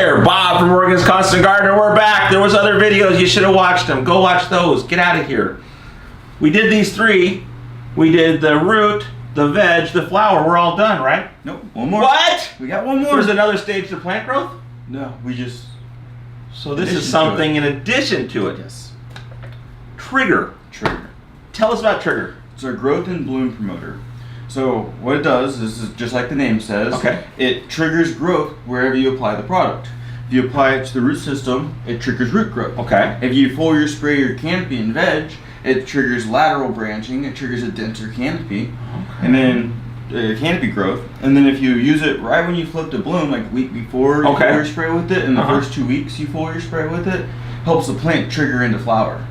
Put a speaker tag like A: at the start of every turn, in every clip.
A: there, Bob from Oregon's Constant Gardener. We're back. There was other videos. You should have watched them. Go watch those. Get out of here. We did these 3. We did the root, the veg, the flower. We're all done, right?
B: Nope. One more.
A: What?
B: We got one more.
A: There's another stage to plant growth?
B: No, we just...
A: So this is something in addition to it.
B: Yes.
A: Trigger.
B: Trigger.
A: Tell us about Trigger.
B: It's a growth and bloom promoter. So what it does, this is just like the name says,
A: okay.
B: It triggers growth wherever you apply the product. If you apply it to the root system, it triggers root growth.
A: Okay.
B: If you foliar spray your canopy in veg, it triggers lateral branching, it triggers a denser canopy, and then canopy growth. And then if you use it right when you flip to bloom, like week before you foliar spray with it, and the first 2 weeks you foliar spray with it, helps the plant trigger into flower.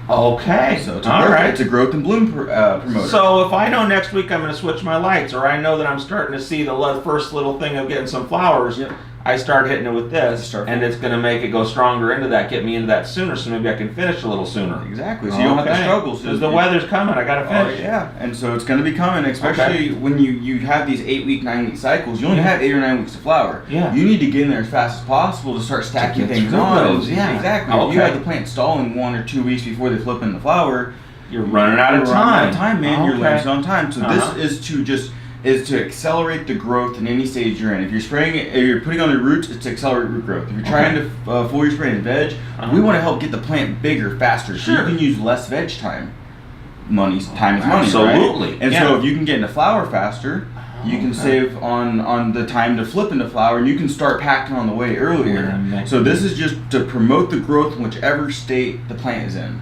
A: Okay.
B: So it's it's a growth and bloom promoter.
A: So if I know next week I'm going to switch my lights, or I know that I'm starting to see the first little thing of getting some flowers, I start hitting it with this, and it's going to make it go stronger into that, get me into that sooner, so maybe I can finish a little sooner.
B: Exactly. So you don't have to struggle.
A: Because the weather's coming, I got to finish.
B: Yeah, and so it's going to be coming, especially when you have these 8-week, 9-week cycles. You only have 8 or 9 weeks to flower.
A: Yeah.
B: You need to get in there as fast as possible to start stacking things on.
A: Yeah,
B: exactly. If you have the plant stalling 1 or 2 weeks before they flip into flower,
A: you're running out of time.
B: Man. You're limited on time. So this is to accelerate the growth in any stage you're in. If you're spraying it, if you're putting on the roots, it's to accelerate root growth. If you're trying to foliar spray in veg, we want to help get the plant bigger, faster, so you can use less veg time. Time is money,
A: absolutely.
B: Right? And so if you can get into flower faster, you can save on the time to flip into flower, and you can start packing on the way earlier. So this is just to promote the growth in whichever state the plant is in.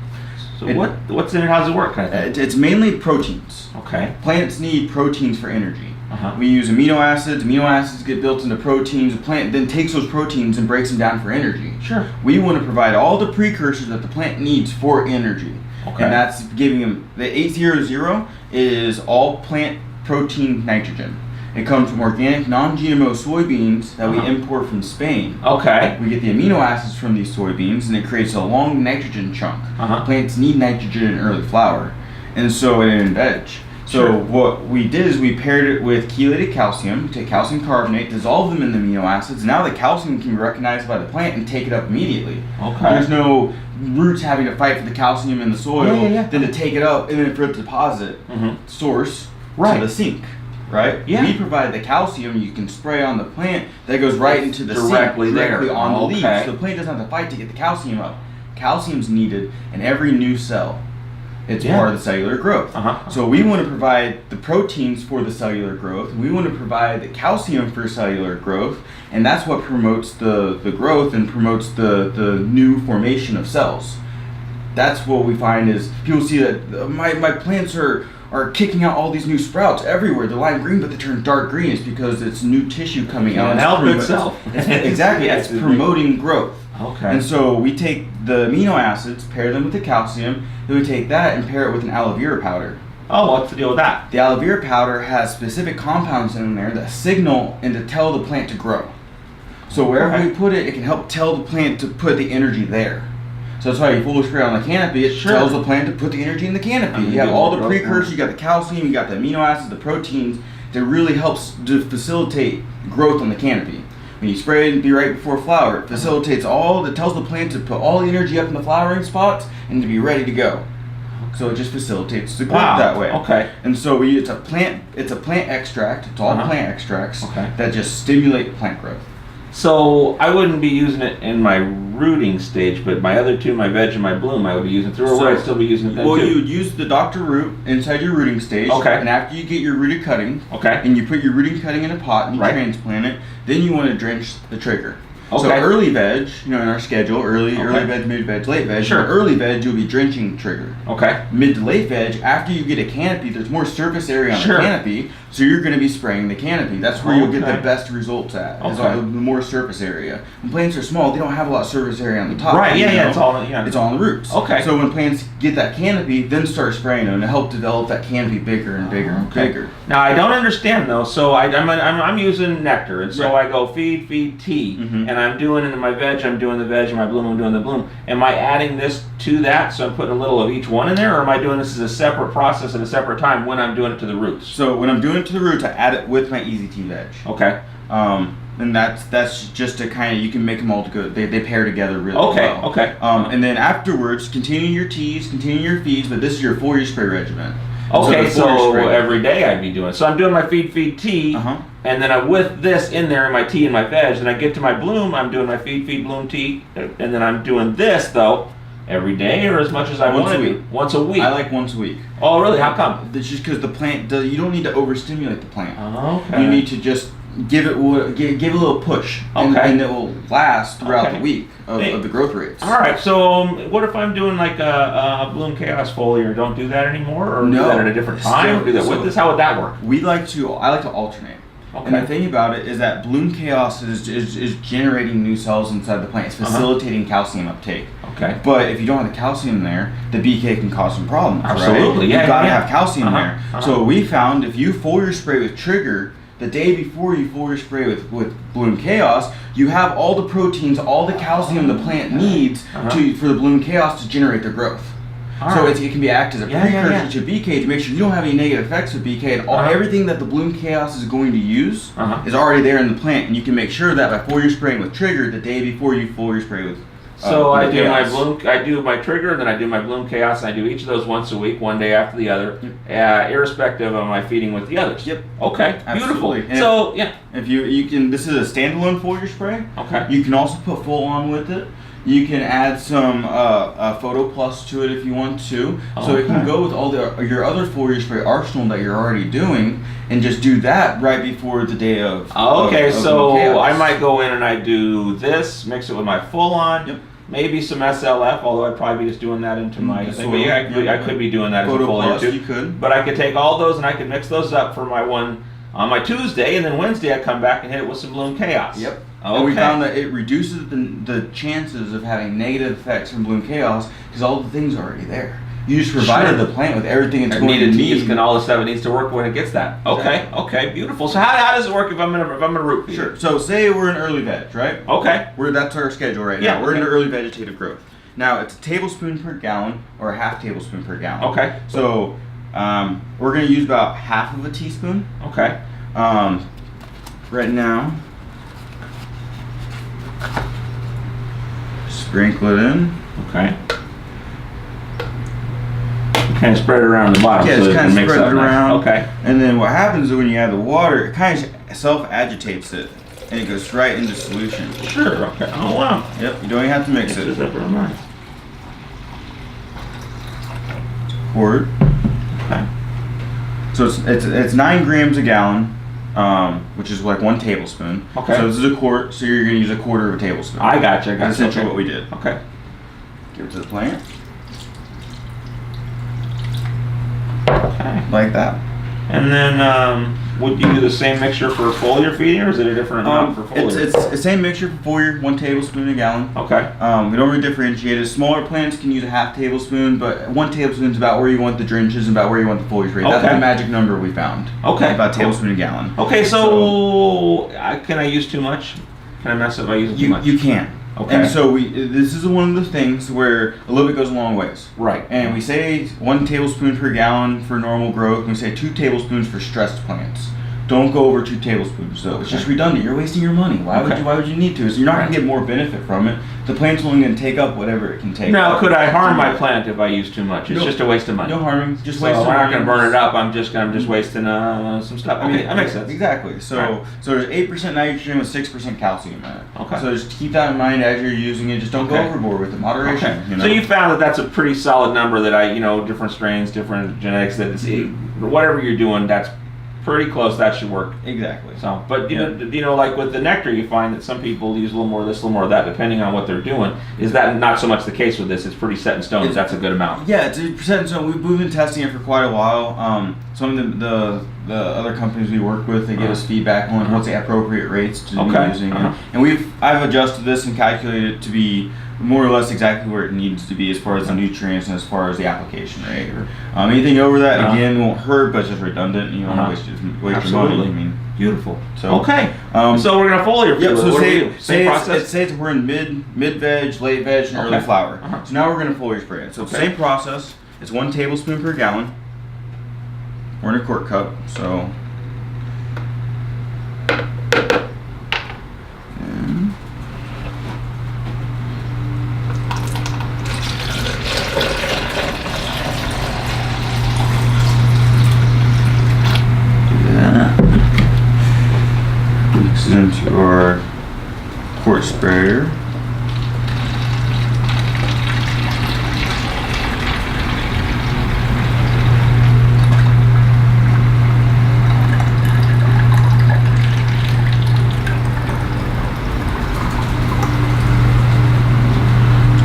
A: So what's in it? How does it work?
B: It's mainly proteins.
A: Okay.
B: Plants need proteins for energy. We use amino acids. Amino acids get built into proteins. The plant then takes those proteins and breaks them down for energy.
A: Sure.
B: We want to provide all the precursors that the plant needs for energy.
A: Okay.
B: And that's giving them, the 800 is all plant protein nitrogen. It comes from organic, non-GMO soybeans that we import from Spain.
A: Okay.
B: We get the amino acids from these soybeans, and it creates a long nitrogen chunk. Plants need nitrogen in early flower, and so in veg. So what we did is we paired it with chelated calcium. We take calcium carbonate, dissolve them in the amino acids. Now the calcium can be recognized by the plant and take it up immediately. Okay. There's no roots having to fight for the calcium in the soil, then to take it up and then for it to deposit source to the sink. Right? Yeah. We provide the calcium you can spray on the plant that goes right into the
A: directly
B: on the leaves. So the plant doesn't have to fight to get the calcium up. Calcium's needed in every new cell. It's part of the cellular growth. So we want to provide the proteins for the cellular growth. We want to provide the calcium for cellular growth, and that's what promotes the growth and promotes the new formation of cells. That's what we find is people see that my plants are kicking out all these new sprouts everywhere. They're lime green, but they turn dark green. It's because it's new tissue coming out.
A: And help itself.
B: Exactly. It's promoting growth.
A: Okay.
B: And so we take the amino acids, pair them with the calcium, then we take that and pair it with an aloe vera powder.
A: Oh, what's the deal with that?
B: The aloe vera powder has specific compounds in there that signal and to tell the plant to grow. So wherever we put it, it can help tell the plant to put the energy there. So that's why you foliar spray on the canopy. It tells the plant to put the energy in the canopy. You have all the precursors. You got the calcium. You got the amino acids, the proteins that really helps to facilitate growth on the canopy. When you spray it, it'd be right before flower. It facilitates it tells the plant to put all the energy up in the flowering spots and to be ready to go. So it just facilitates the growth that way.
A: Okay.
B: And so it's a plant extract. It's all plant extracts that just stimulate the plant growth.
A: So I wouldn't be using it in my rooting stage, but my other two, my veg and my bloom, I would be using through, or would I still be using it then too?
B: Well, you would use the Dr. Root inside your rooting stage.
A: Okay.
B: And after you get your rooted cutting, and you put your rooting cutting in a pot and you transplant it, then you want to drench the trigger. Okay. So early veg, in our schedule, early veg, mid veg, late veg. Sure. Early veg, you'll be drenching trigger.
A: Okay.
B: Mid to late veg, after you get a canopy, there's more surface area on the canopy, so you're going to be spraying the canopy. That's where you'll get the best results at. Is the more surface area. When plants are small, they don't have a lot of surface area on the top.
A: Right. It's all
B: on the roots.
A: Okay.
B: So when plants get that canopy, then start spraying them to help develop that canopy bigger and bigger and bigger.
A: Now I don't understand though. So I'm using nectar, and so I go feed tea, and I'm doing it in my veg. I'm doing the veg, and my bloom. I'm doing the bloom. Am I adding this to that? So I'm putting a little of each one in there, or am I doing this as a separate process at a separate time when I'm doing it to the roots?
B: So when I'm doing it to the roots, I add it with my Easy Tea veg.
A: Okay.
B: And that's just to kind of, you can make them all to go. They pair together really well.
A: Okay.
B: And then afterwards, continue your teas, continue your feeds, but this is your foliar spray regimen.
A: Okay, so every day I'd be doing. So I'm doing my feed tea, and then I'm with this in there in my tea and my veg. Then I get to my bloom, I'm doing my feed bloom tea, and then I'm doing this though every day or as much as I want to do. Once a week.
B: I like once a week.
A: Oh, really? How come?
B: It's just because the plant you don't need to overstimulate the plant.
A: Okay.
B: You need to just give it a little push, and it will last throughout the week of the growth rates.
A: All right. So what if I'm doing like a Bloom Khaos foliar? Don't do that anymore, or do that at a different time? Or do that with this? How would that work?
B: I like to alternate. Okay. And the thing about it is that Bloom Khaos is generating new cells inside the plant. It's facilitating calcium uptake.
A: Okay.
B: But if you don't have the calcium there, the BK can cause some problems.
A: Absolutely.
B: Right?
A: Yeah.
B: You gotta have calcium there. So we found if you foliar spray with Trigger, the day before you foliar spray with Bloom Khaos, you have all the proteins, all the calcium the plant needs for the Bloom Khaos to generate the growth. So it can be act as a precursor to BK to make sure you don't have any negative effects with BK, and everything that the Bloom Khaos is going to use is already there in the plant, and you can make sure that by foliar spraying with Trigger the day before you foliar spray with.
A: So I do my Bloom, I do my Trigger, then I do my Bloom Khaos, and I do each of those once a week, one day after the other, irrespective of my feeding with the others.
B: Yep.
A: Okay.
B: Absolutely.
A: Beautiful. So
B: if you can, this is a standalone foliar spray.
A: Okay.
B: You can also put full on with it. You can add some Photo Plus to it if you want to, so it can go with all your other foliar spray arsenal that you're already doing, and just do that right before the day of.
A: So I might go in and I do this, mix it with my full on.
B: Yep.
A: Maybe some SLF, although I'd probably be just doing that into my thing. But I could be doing that as a foliar too.
B: You could.
A: But I could take all those and I could mix those up for my one on my Tuesday, and then Wednesday I come back and hit it with some Bloom Khaos.
B: Yep. Okay. And we found that it reduces the chances of having negative effects from Bloom Khaos because all the things are already there. You just provided the plant with everything it's going to need.
A: And all the stuff it needs to work when it gets that. Okay, okay, beautiful. So how does it work if I'm in a root feeder?
B: Sure. So say we're in early veg, right?
A: Okay.
B: That's our schedule right now. We're in early vegetative growth. Now it's a tablespoon per gallon or a half tablespoon per gallon.
A: Okay.
B: So we're going to use about half of a teaspoon.
A: Okay.
B: Right now. Sprinkle it in.
A: Okay. Kind of spread it around the bottom.
B: Yeah,
A: so
B: just kind of spread it around.
A: Nice. Okay.
B: And then what happens is when you add the water, it kind of self-agitates it, and it goes right into solution.
A: Sure. Okay. Oh wow.
B: Yep. You don't even have to mix it.
A: This up real nice.
B: Quart.
A: Okay.
B: So it's 9 grams a gallon, which is like 1 tablespoon.
A: Okay.
B: So this is a quart, so you're going to use a quarter of a tablespoon.
A: I gotcha.
B: That's essentially what we did.
A: Okay.
B: Give it to the plant.
A: Okay.
B: Like that.
A: And then, would you do the same mixture for foliar feeding, or is it a different amount for foliar?
B: It's the same mixture for foliar, 1 tablespoon a gallon.
A: Okay.
B: We don't really differentiate it. Smaller plants can use a half tablespoon, but 1 tablespoon is about where you want the drenches and about where you want the foliar spray. That's the magic number we found.
A: Okay.
B: About a tablespoon a gallon.
A: Okay, so can I use too much? Can I mess up by using too much?
B: You can.
A: Okay.
B: And so this is one of the things where a little bit goes a long ways.
A: Right.
B: And we say 1 tablespoon per gallon for normal growth, and we say 2 tablespoons for stressed plants. Don't go over 2 tablespoons though. It's just redundant. You're wasting your money. Why would you need to? So you're not going to get more benefit from it. The plant's only going to take up whatever it can take.
A: Now, could I harm my plant if I use too much? It's just a waste of money.
B: No harming. Just
A: so
B: wasting.
A: I'm not going to burn it up. I'm just wasting some stuff. Okay, that makes sense.
B: Exactly. So there's 8% nitrogen with 6% calcium in it.
A: Okay.
B: So just keep that in mind as you're using it. Just don't go overboard with it. Moderation.
A: Okay.
B: You know?
A: So you found that that's a pretty solid number that different strains, different genetics, whatever you're doing, that's pretty close. That should work.
B: Exactly.
A: So, but like with the nectar, you find that some people use a little more of this, a little more of that, depending on what they're doing. Is that not so much the case with this? It's pretty set in stone. That's a good amount.
B: Yeah, it's a percent. So we've been testing it for quite a while. Some of the other companies we work with, they give us feedback on what's the appropriate rates to be using, and I've adjusted this and calculated it to be more or less exactly where it needs to be as far as the nutrients and as far as the application rate. Anything over that again won't hurt, but it's just redundant. You don't waste your money. I mean,
A: beautiful.
B: So
A: okay. So we're gonna foliar.
B: Yep. So
A: same process.
B: Say we're in mid veg, late veg, and early flower. So now we're gonna foliar spray it. So same process. It's 1 tablespoon per gallon. We're in a quart cup, so it into our quart sprayer.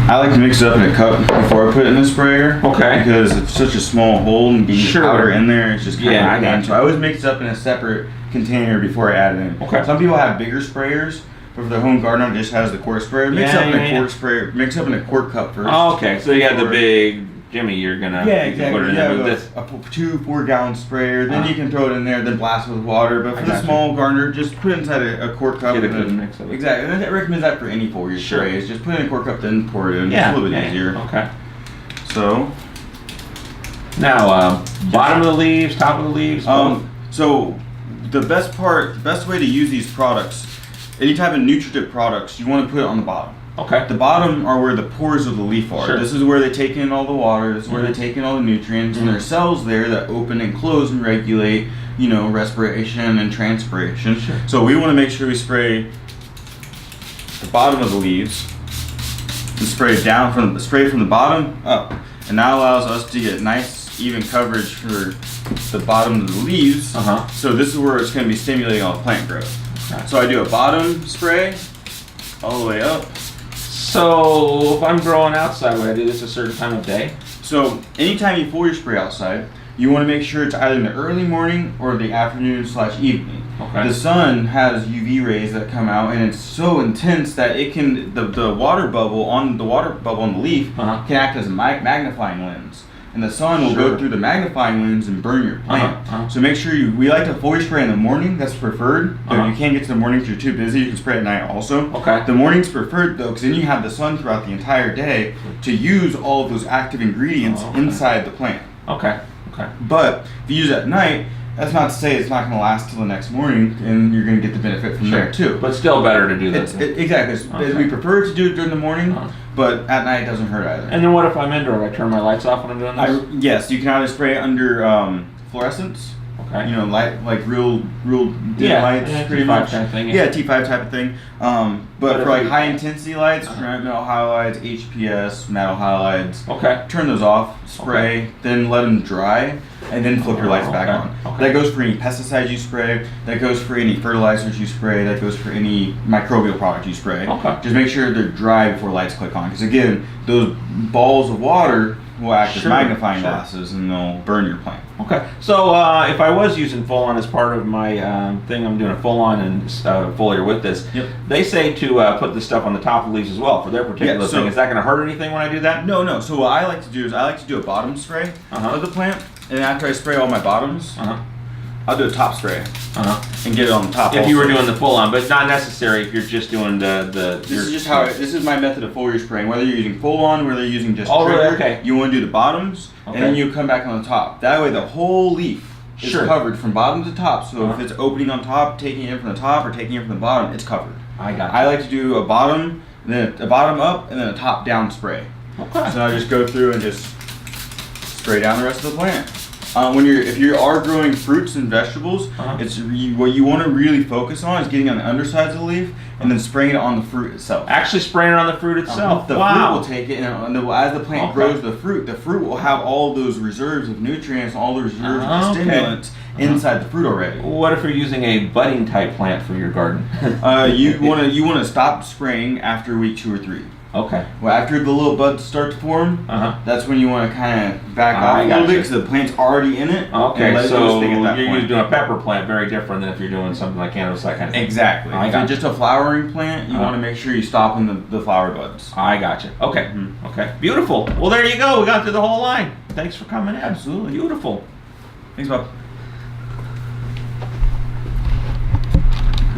B: I like to mix it up in a cup before I put it in the sprayer.
A: Okay.
B: Because it's such a small hole and getting
A: Sure.
B: powder in there, it's just kind of
A: I got you.
B: So I always mix it up in a separate container before I add it in.
A: Okay.
B: Some people have bigger sprayers, but for the home gardener, just has the quart sprayer. Mix up in a quart sprayer. Mix up in a quart cup first.
A: Oh, okay. So you have the big Jimmy. You're gonna
B: Yeah,
A: you can
B: exactly.
A: put it in there with this.
B: A 2 4-gallon sprayer. Then you can throw it in there. Then blast it with water. But for the small gardener, just put it inside a quart cup.
A: Get a
B: and
A: good
B: then,
A: mix of it.
B: Exactly. And I recommend that for any foliar sprays. Just put it in a quart cup, then pour it in.
A: Yeah.
B: It's a little bit easier.
A: Okay.
B: So.
A: Now, bottom of the leaves, top of the leaves. Both?
B: So the best way to use these products, any type of nutritive products, you want to put it on the bottom.
A: Okay.
B: The bottom are where the pores of the leaf are.
A: Sure.
B: This is where they take in all the water. This is where they take in all the nutrients, and there are cells there that open and close and regulate, respiration and transpiration.
A: Sure.
B: So we want to make sure we spray the bottom of the leaves and spray from the bottom up, and that allows us to get nice even coverage for the bottom of the leaves. So this is where it's going to be stimulating all the plant growth.
A: Okay.
B: So I do a bottom spray all the way up.
A: So if I'm growing outside, would I do this a certain time of day?
B: So anytime you foliar spray outside, you want to make sure it's either in the early morning or the afternoon/evening.
A: Okay.
B: The sun has UV rays that come out, and it's so intense that it can the water bubble on the leaf can act as a magnifying lens. And the sun will go through the magnifying lens and burn your plant. So make sure we like to foliar spray in the morning. That's preferred. But if you can't get to the morning because you're too busy, you can spray at night also.
A: Okay.
B: The morning's preferred though, because then you have the sun throughout the entire day to use all of those active ingredients inside the plant.
A: Okay. Okay.
B: But if you use it at night, that's not to say it's not going to last till the next morning, and you're going to get the benefit from there too.
A: But still better to do that.
B: Exactly. We prefer to do it during the morning, but at night it doesn't hurt either.
A: And then what if I'm indoor? I turn my lights off when I'm doing this?
B: Yes, you can either spray it under fluorescents.
A: Okay.
B: Light like real dim lights, pretty
A: T5
B: much.
A: kind of thing.
B: Yeah, T5 type of thing. But for like high intensity lights, metal halides, HPS, metal halides.
A: Okay.
B: Turn those off, spray, then let them dry, and then flip your lights back on. That goes for any pesticides you spray. That goes for any fertilizers you spray. That goes for any microbial product you spray.
A: Okay.
B: Just make sure they're dry before lights click on, because again, those balls of water will act as magnifying glasses and they'll burn your plant.
A: Okay, so if I was using full-on as part of my thing, I'm doing a full-on and foliar with this.
B: Yep.
A: They say to put this stuff on the top of the leaves as well for their particular thing. Is that going to hurt anything when I do that?
B: No. So what I like to do is I like to do a bottom spray of the plant, and after I spray all my bottoms, I'll do a top spray and get it on the top.
A: If you were doing the full-on, but not necessary if you're just doing the.
B: This is just how this is my method of foliar spraying. Whether you're using full-on, whether you're using just
A: really? Okay.
B: You want to do the bottoms, and then you come back on the top. That way, the whole leaf is covered from bottom to top. So if it's opening on top, taking it in from the top, or taking it from the bottom, it's covered. I like to do a bottom, then a bottom up, and then a top down spray.
A: Okay.
B: So I just go through and just spray down the rest of the plant. If you are growing fruits and vegetables, what you want to really focus on is getting on the undersides of the leaf and then spraying it on the fruit itself.
A: Actually spraying it on the fruit itself.
B: The fruit will take it, and as the plant grows, the fruit will have all those reserves of nutrients, all the reserves of stimulants inside the fruit already.
A: What if you're using a budding type plant for your garden?
B: You want to stop spraying after week 2 or 3.
A: Okay.
B: Well, after the little buds start to form, that's when you want to kind of back off a little bit because the plant's already in it.
A: Okay, so you're doing a pepper plant, very different than if you're doing something like cannabis, that kind of thing.
B: Exactly. If you're just a flowering plant, you want to make sure you stop in the flower buds.
A: I gotcha. Okay. Okay. Beautiful. Well, there you go. We got through the whole line. Thanks for coming in.
B: Absolutely.
A: Beautiful.
B: Thanks, Bob.